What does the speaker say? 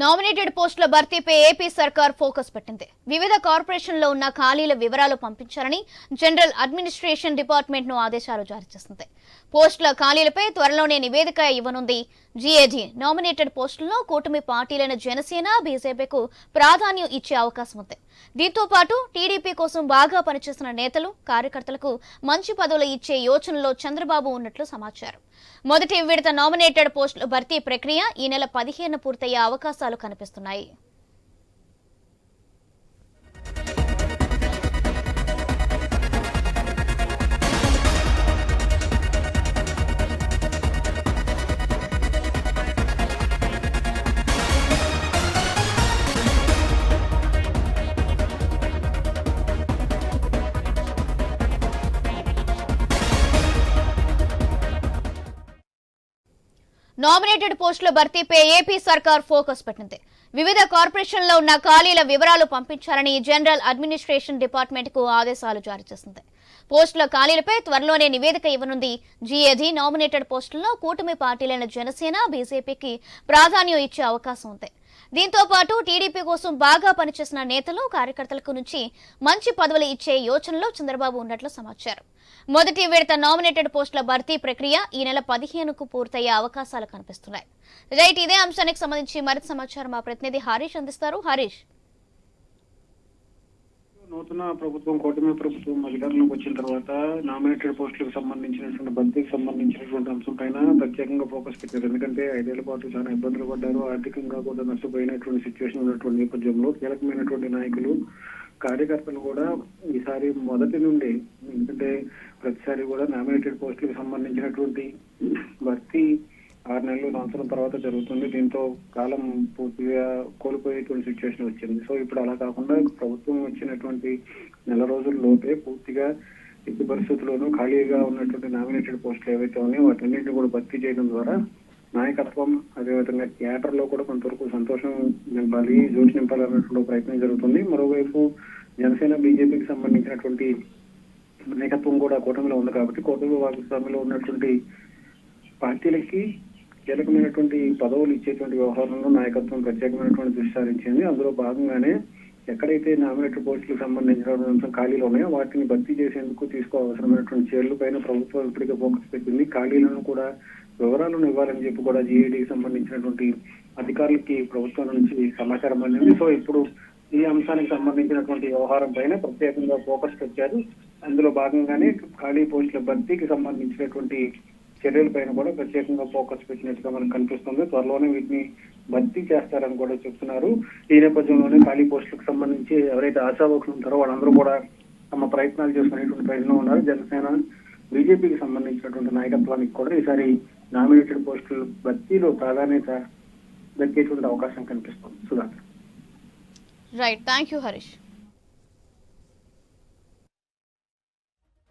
Nominated పోస్టుల భర్తీపై AP సర్కార్ focus పెట్టింది. వివిధ కార్పొరేషన్లో ఉన్న ఖాళీల వివరాలు పంపించాలని జనరల్ అడ్మినిస్ట్రేషన్ డిపార్ట్మెంట్ ను ఆదేశాలు జారీ చేసింది. పోస్టుల ఖాళీలపై త్వరలోనే నివేదిక ఇవ్వనుంది జీఏడీ. నామినేటెడ్ పోస్టులను కూటమి పార్టీలైన జనసేన, బీజేపీకు ప్రాధాన్యం ఇచ్చే అవకాశం ఉంది. దీంతో పాటు టీడీపీ కోసం బాగా పనిచేసిన నేతలు, కార్యకర్తలకు మంచి పదవులు ఇచ్చే యోచనలో చంద్రబాబు ఉన్నట్లు సమాచారం. మొదటి విడత నామినేటెడ్ పోస్టుల భర్తీ ప్రక్రియ ఈ నెల 15న పూర్తయ్యే అవకాశాలు కనిపిస్తున్నాయి. నామినేటెడ్ పోస్టుల భర్తీపై ఏపీ సర్కార్ ఫోకస్ పెట్టింది. వివిధ కార్పొరేషన్లో ఉన్న ఖాళీల వివరాలు పంపించాలని జనరల్ అడ్మినిస్ట్రేషన్ డిపార్ట్మెంట్ కు ఆదేశాలు జారీ చేసింది. పోస్టుల ఖాళీలపై త్వరలోనే నివేదిక ఇవ్వనుంది జీఏడీ. నామినేటెడ్ పోస్టుల్లో కూటమి పార్టీలైన జనసేన, బీజేపీకి ప్రాధాన్యం ఇచ్చే అవకాశం ఉంది. దీంతో పాటు టీడీపీ కోసం బాగా పనిచేసిన నేతలు, కార్యకర్తలకు నుంచి మంచి పదవులు ఇచ్చే యోచనలో చంద్రబాబు ఉన్నట్లు సమాచారం. మొదటి విడత నామినేటెడ్ పోస్టుల భర్తీ ప్రక్రియ ఈ నెల 15కు పూర్తయ్యే అవకాశాలు కనిపిస్తున్నాయి. రైట్, ఇదే అంశానికి సంబంధించి మరింత సమాచారం మా ప్రతినిధి హరీష్ అందిస్తారు. హరీష్, నూతన ప్రభుత్వం, కూటమి ప్రభుత్వం అధికారంలోకి వచ్చిన తర్వాత నామినేటెడ్ పోస్టులకు సంబంధించినటువంటి భర్తీకి సంబంధించినటువంటి అంశం పైన ప్రత్యేకంగా ఫోకస్ పెట్టారు. ఎందుకంటే 5 ఏళ్ల పాటు చాలా ఇబ్బందులు పడ్డారు, ఆర్థికంగా కూడా నష్టపోయినటువంటి సిచ్యువేషన్ ఉన్నటువంటి నేపథ్యంలో కీలకమైనటువంటి నాయకులు, కార్యకర్తలు కూడా ఈసారి మొదటి నుండి, ఎందుకంటే ప్రతిసారి కూడా నామినేటెడ్ పోస్టులకు సంబంధించినటువంటి భర్తీ 6 నెలలు, సంవత్సరం తర్వాత జరుగుతుంది. దీంతో కాలం పూర్తిగా కోల్పోయేటువంటి సిచ్యువేషన్ వచ్చింది. సో ఇప్పుడు అలా కాకుండా ప్రభుత్వం వచ్చినటువంటి నెల రోజుల్లోపే పూర్తిగా ఎట్టి పరిస్థితుల్లోనూ ఖాళీగా ఉన్నటువంటి నామినేటెడ్ పోస్టులు ఏవైతే ఉన్నాయో వాటన్నింటినీ కూడా భర్తీ చేయడం ద్వారా నాయకత్వం, అదేవిధంగా థియేటర్ లో కూడా కొంతవరకు సంతోషం నింపాలి, జోష్ నింపాలన్నటువంటి ప్రయత్నం జరుగుతుంది. మరోవైపు జనసేన, బీజేపీకి సంబంధించినటువంటి నాయకత్వం కూడా కూటమిలో ఉంది కాబట్టి కూటమి భాగస్వామ్యంలో ఉన్నటువంటి పార్టీలకి కీలకమైనటువంటి పదవులు ఇచ్చేటువంటి వ్యవహారంలో నాయకత్వం ప్రత్యేకమైనటువంటి దృష్టి సారించింది. అందులో భాగంగానే ఎక్కడైతే నామినేటెడ్ పోస్టులకు సంబంధించినటువంటి ఖాళీలు ఉన్నాయో వాటిని భర్తీ చేసేందుకు తీసుకోవాల్సినటువంటి చర్యల పైన ప్రభుత్వం ఇప్పటికే ఫోకస్ పెట్టింది. ఖాళీలను కూడా వివరాలను ఇవ్వాలని చెప్పి కూడా జీఏడీకి సంబంధించినటువంటి అధికారులకి ప్రభుత్వం నుంచి సమాచారం అందింది. సో ఇప్పుడు ఈ అంశానికి సంబంధించినటువంటి వ్యవహారం పైన ప్రత్యేకంగా ఫోకస్ పెట్టారు. అందులో భాగంగానే ఖాళీ పోస్టుల భర్తీకి సంబంధించినటువంటి చర్యల పైన కూడా ప్రత్యేకంగా ఫోకస్ పెట్టినట్టుగా మనకు కనిపిస్తుంది. త్వరలోనే వీటిని భర్తీ చేస్తారని కూడా చెప్తున్నారు. ఈ నేపథ్యంలోనే ఖాళీ పోస్టులకు సంబంధించి ఎవరైతే ఆశావకులు ఉంటారో వాళ్ళందరూ కూడా తమ ప్రయత్నాలు చేసుకునేటువంటి ప్రయత్నంలో ఉన్నారు. జనసేన, బీజేపీకి సంబంధించినటువంటి నాయకత్వానికి కూడా ఈసారి నామినేటెడ్ పోస్టుల భర్తీలో ప్రాధాన్యత దక్కేటువంటి అవకాశం కనిపిస్తుంది. Sudhakar. Right, thank you Harish.